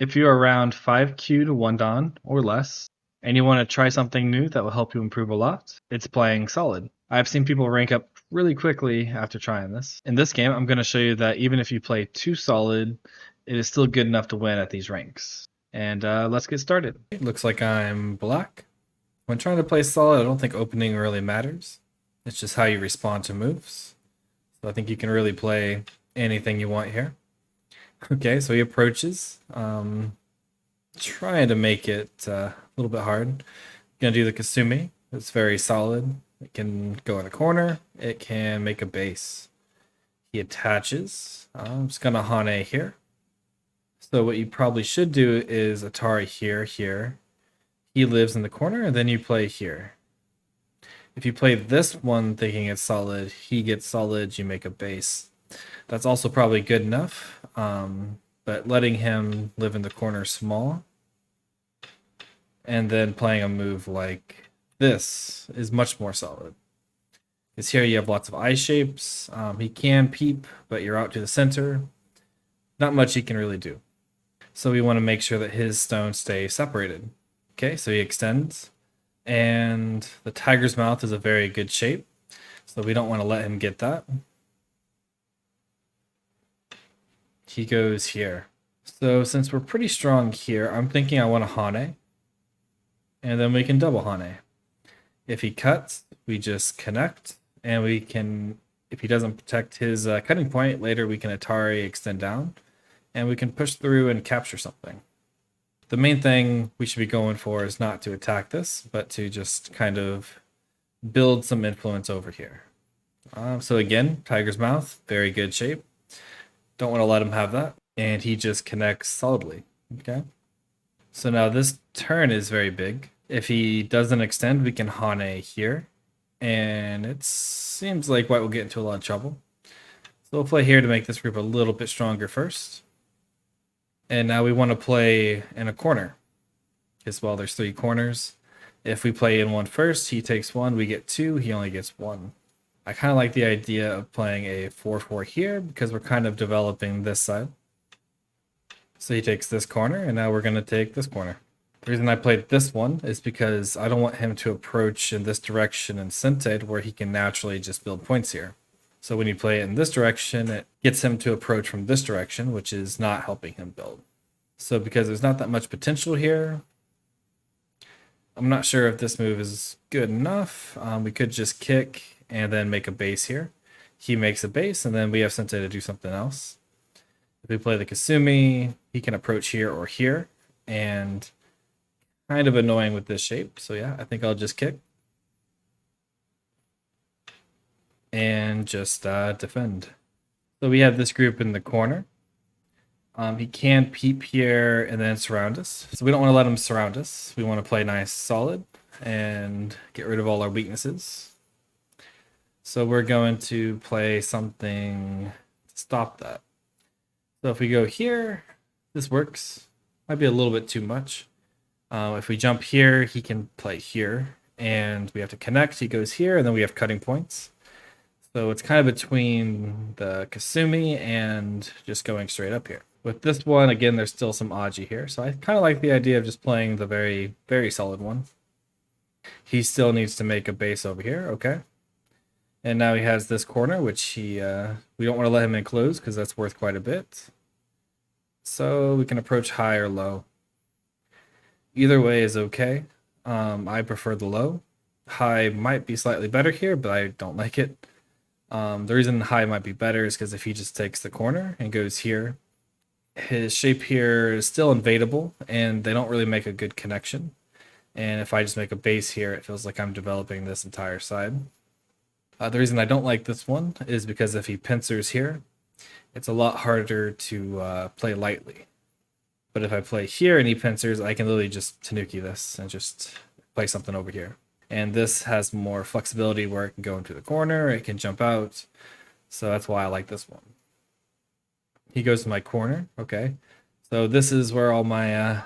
If you're around 5Q to 1 Dawn or less, and you want to try something new that will help you improve a lot, it's playing Solid. I've seen people rank up really quickly after trying this. In this game, I'm going to show you that even if you play too Solid, it is still good enough to win at these ranks. And let's get started. It looks like I'm black. When trying to play Solid, I don't think opening really matters. It's just how you respond to moves. So I think you can really play anything you want here. Okay, so he approaches, trying to make it a little bit hard. Gonna do the Kasumi. It's very solid. It can go in a corner. It can make a base. He attaches. I'm just gonna Hane here. So what you probably should do is Atari here, here. He lives in the corner, and then you play here. If you play this one thinking it's solid, he gets solid, you make a base. That's also probably good enough, but letting him live in the corner small and then playing a move like this is much more solid. Because here you have lots of eye shapes. He can peep, but you're out to the center. Not much he can really do. So we want to make sure that his stones stay separated. Okay, so he extends. And the tiger's mouth is a very good shape. So we don't want to let him get that. He goes here. So since we're pretty strong here, I'm thinking I want to Hane. And then we can double Hane. If he cuts, we just connect. And we can, if he doesn't protect his cutting point, later we can Atari extend down. And we can push through and capture something. The main thing we should be going for is not to attack this, but to just kind of build some influence over here. So again, tiger's mouth, very good shape. Don't want to let him have that. And he just connects solidly. Okay. So now this turn is very big. If he doesn't extend, we can Hane here. And it seems like white will get into a lot of trouble. So we'll play here to make this group a little bit stronger first. And now we want to play in a corner. Because, well, there's 3 corners. If we play in one first, he takes 1, we get 2, he only gets 1. I kind of like the idea of playing a 4-4 here because we're kind of developing this side. So he takes this corner, and now we're going to take this corner. The reason I played this one is because I don't want him to approach in this direction and Sentai where he can naturally just build points here. So when you play it in this direction, it gets him to approach from this direction, which is not helping him build. So because there's not that much potential here, I'm not sure if this move is good enough. We could just kick and then make a base here. He makes a base, and then we have Sentai to do something else. If we play the Kasumi, he can approach here or here, and kind of annoying with this shape. So yeah, I think I'll just kick. And just defend. So we have this group in the corner. He can peep here and then surround us. So we don't want to let him surround us. We want to play nice solid and get rid of all our weaknesses. So we're going to play something to stop that. So if we go here, this works. Might be a little bit too much. If we jump here, he can play here. And we have to connect. He goes here, and then we have cutting points. So it's kind of between the Kasumi and just going straight up here. With this one, again, there's still some Aji here. So I kind of like the idea of just playing the very, very solid one. He still needs to make a base over here. Okay. And now he has this corner, which we don't want to let him enclose because that's worth quite a bit. So we can approach high or low. Either way is okay. I prefer the low. High might be slightly better here, but I don't like it. The reason high might be better is because if he just takes the corner and goes here, his shape here is still invadable, and they don't really make a good connection. And if I just make a base here, it feels like I'm developing this entire side. The reason I don't like this one is because if he pincers here, it's a lot harder to play lightly. But if I play here and he pincers, I can literally just Tanuki this and just play something over here. And this has more flexibility where it can go into the corner, it can jump out. So that's why I like this one. He goes to my corner. Okay. So this is where all my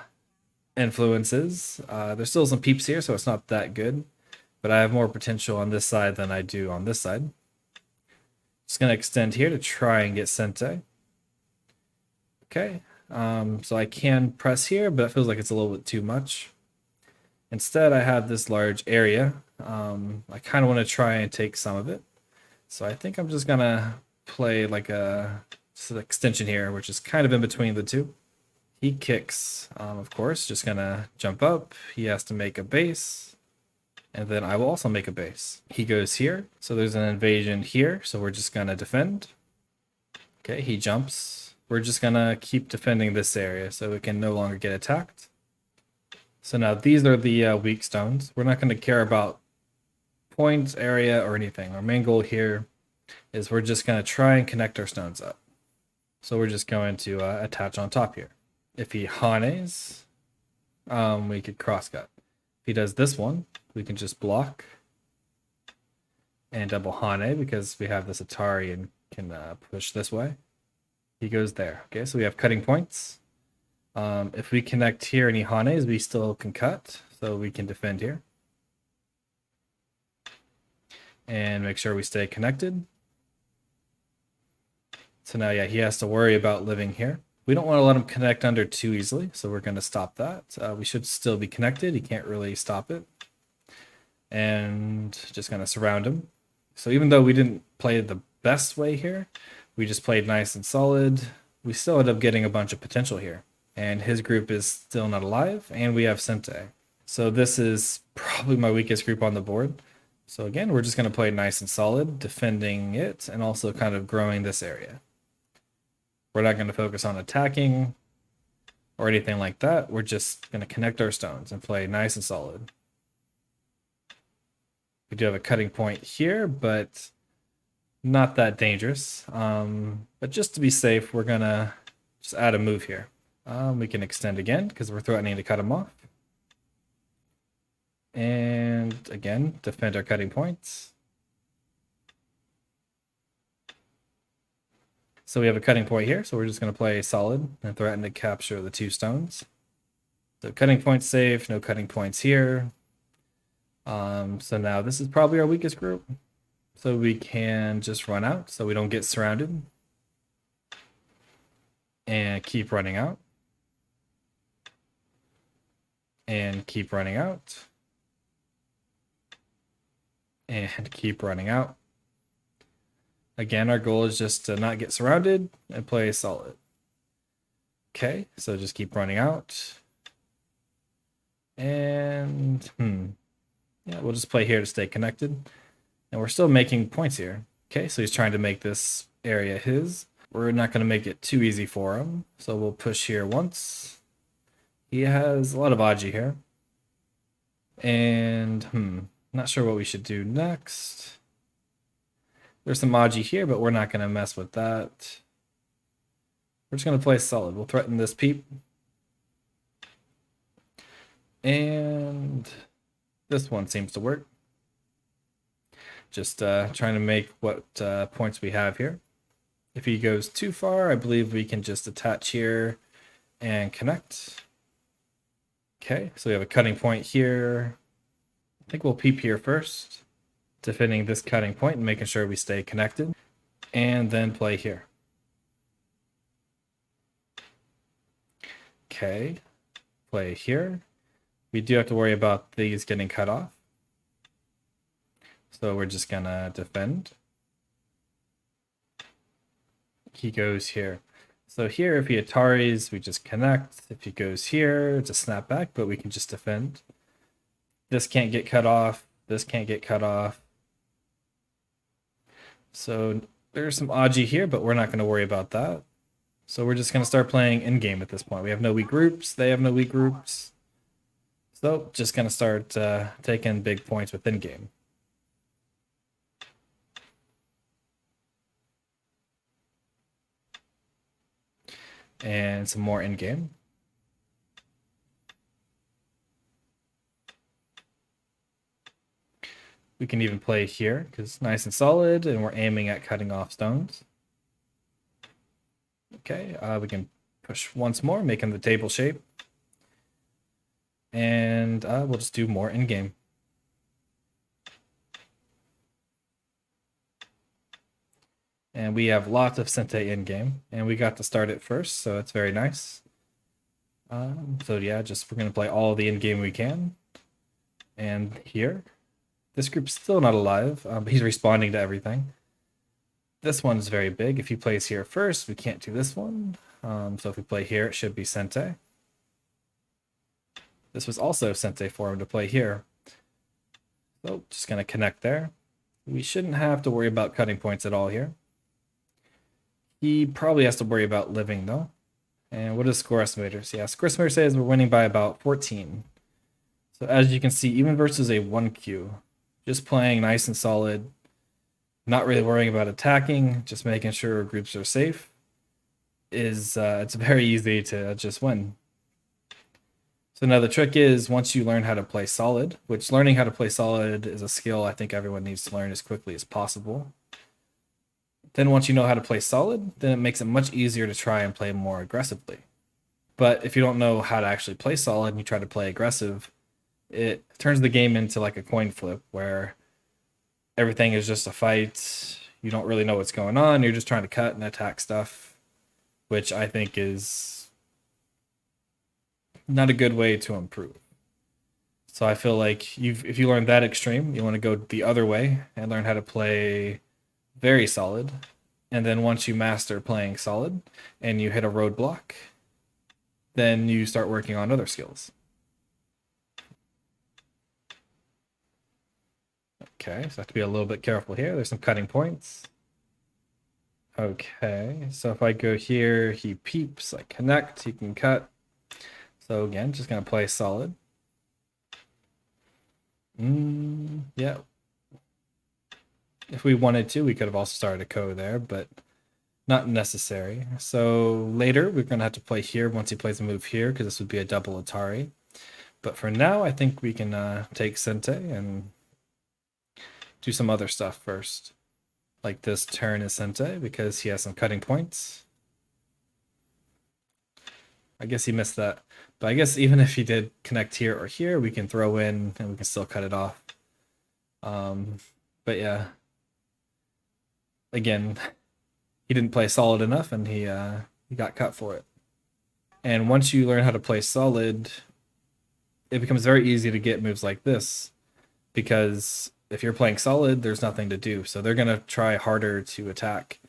influence is. There's still some peeps here, so it's not that good. But I have more potential on this side than I do on this side. Just going to extend here to try and get Sentai. Okay. So I can press here, but it feels like it's a little bit too much. Instead, I have this large area. I kind of want to try and take some of it. So I think I'm just gonna play like just an extension here, which is kind of in between the two. He kicks, of course, just gonna jump up. He has to make a base, and then I will also make a base. He goes here, so there's an invasion here, so we're just gonna defend. Okay, he jumps. We're just gonna keep defending this area so it can no longer get attacked. So now these are the weak stones. We're not gonna care about points, area, or anything. Our main goal here is we're just gonna try and connect our stones up. So we're just going to attach on top here. If he hanes, we could crosscut. If he does this one, we can just block and double hane because we have this Atari and can push this way. He goes there. Okay, so we have cutting points. If we connect here and he hanes, we still can cut, so we can defend here. And make sure we stay connected. So now, yeah, he has to worry about living here. We don't want to let him connect under too easily, so we're going to stop that. We should still be connected. He can't really stop it. And just going to surround him. So even though we didn't play the best way here, we just played nice and solid. We still end up getting a bunch of potential here. And his group is still not alive, and we have Sente. So this is probably my weakest group on the board. So again, we're just going to play nice and solid, defending it, and also kind of growing this area. We're not going to focus on attacking or anything like that. We're just going to connect our stones and play nice and solid. We do have a cutting point here, but not that dangerous. But just to be safe, we're going to just add a move here. We can extend again because we're threatening to cut him off. And again, defend our cutting points. So we have a cutting point here, so we're just going to play solid and threaten to capture the two stones. So cutting points safe, no cutting points here. So now this is probably our weakest group. So we can just run out so we don't get surrounded. And keep running out. And keep running out. And keep running out. Again, our goal is just to not get surrounded and play solid. Okay, so just keep running out. And, yeah, we'll just play here to stay connected. And we're still making points here. Okay, so he's trying to make this area his. We're not going to make it too easy for him. So we'll push here once. He has a lot of Aji here. And, not sure what we should do next. There's some Aji here, but we're not going to mess with that. We're just going to play solid. We'll threaten this peep. And this one seems to work. Just trying to make what points we have here. If he goes too far, I believe we can just attach here and connect. Okay, so we have a cutting point here. I think we'll peep here first, defending this cutting point and making sure we stay connected, and then play here. Okay, play here. We do have to worry about these getting cut off. So we're just gonna defend. He goes here. So here, if he Ataris, we just connect. If he goes here, it's a snap back, but we can just defend. This can't get cut off. This can't get cut off. So there's some Aji here, but we're not going to worry about that. So we're just going to start playing Endgame at this point. We have no weak groups. They have no weak groups. So just going to start taking big points with Endgame. And some more Endgame. We can even play here because it's nice and solid and we're aiming at cutting off stones. Okay, we can push once more, making the table shape. And we'll just do more in-game. And we have lots of Sente in game, and we got to start it first, so it's very nice. So yeah, just we're gonna play all the in game we can. And here, this group's still not alive, but he's responding to everything. This one's very big. If he plays here first, we can't do this one. So if we play here, it should be Sente. This was also Sente for him to play here. So just gonna connect there. We shouldn't have to worry about cutting points at all here. He probably has to worry about living though. And what is score estimators? Yeah, score estimator says we're winning by about 14. So as you can see, even versus a 1Q, just playing nice and solid, not really worrying about attacking, just making sure groups are safe, is it's very easy to just win. So now the trick is once you learn how to play solid, which learning how to play solid is a skill I think everyone needs to learn as quickly as possible. Then once you know how to play solid, then it makes it much easier to try and play more aggressively. But if you don't know how to actually play solid and you try to play aggressive, it turns the game into like a coin flip where everything is just a fight. You don't really know what's going on. You're just trying to cut and attack stuff, which I think is not a good way to improve. So I feel like if you learn that extreme, you want to go the other way and learn how to play very solid. And then once you master playing solid and you hit a roadblock, then you start working on other skills. Okay, so I have to be a little bit careful here. There's some cutting points. Okay, so if I go here, he peeps, I connect, he can cut. So again, just gonna play solid. Yeah. If we wanted to, we could have also started a ko there, but not necessary. So later, we're gonna have to play here once he plays a move here, because this would be a double Atari. But for now, I think we can take Sente and do some other stuff first. Like this turn is Sente, because he has some cutting points. I guess he missed that. But I guess even if he did connect here or here, we can throw in and we can still cut it off. But yeah. Again, he didn't play solid enough and he got cut for it. And once you learn how to play solid, it becomes very easy to get moves like this. Because if you're playing solid, there's nothing to do. So they're gonna try harder to attack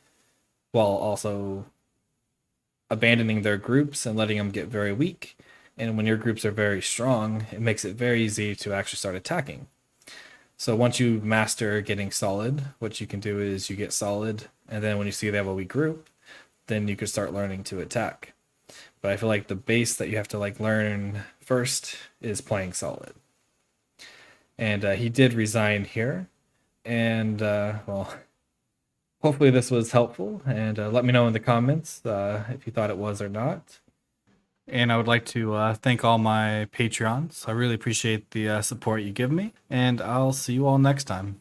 while also abandoning their groups and letting them get very weak. And when your groups are very strong, it makes it very easy to actually start attacking. So once you master getting solid, what you can do is you get solid, and then when you see they have a weak group, then you can start learning to attack. But I feel like the base that you have to like learn first is playing solid. And he did resign here, and well, hopefully this was helpful, and let me know in the comments if you thought it was or not. And I would like to thank all my Patreons. I really appreciate the support you give me, and I'll see you all next time.